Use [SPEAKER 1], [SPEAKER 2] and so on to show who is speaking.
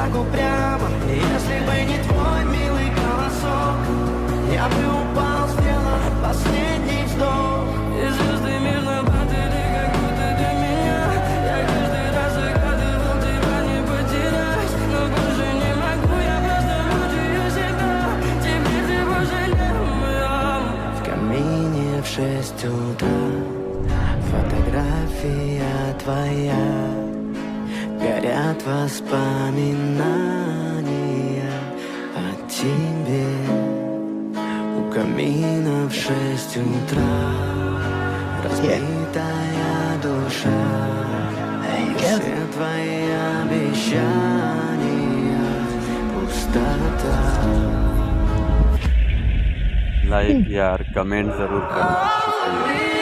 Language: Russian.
[SPEAKER 1] так упрямо. Если бы не твой милый голосок, я бы упал, сделав последний вздох. И звезды мирно падали, как будто для меня. Я каждый раз загадывал тебя не потерять, но больше не могу, я просто мучаюсь всегда. Теперь ты пожалел меня. В камине в 6 утра фотография твоя, горят воспоминания о тебе. У камина в 6 утра разбитая душа, все твои обещания пустота.
[SPEAKER 2] लाइक यार कमेंट जरूर करना, शुक्रिया।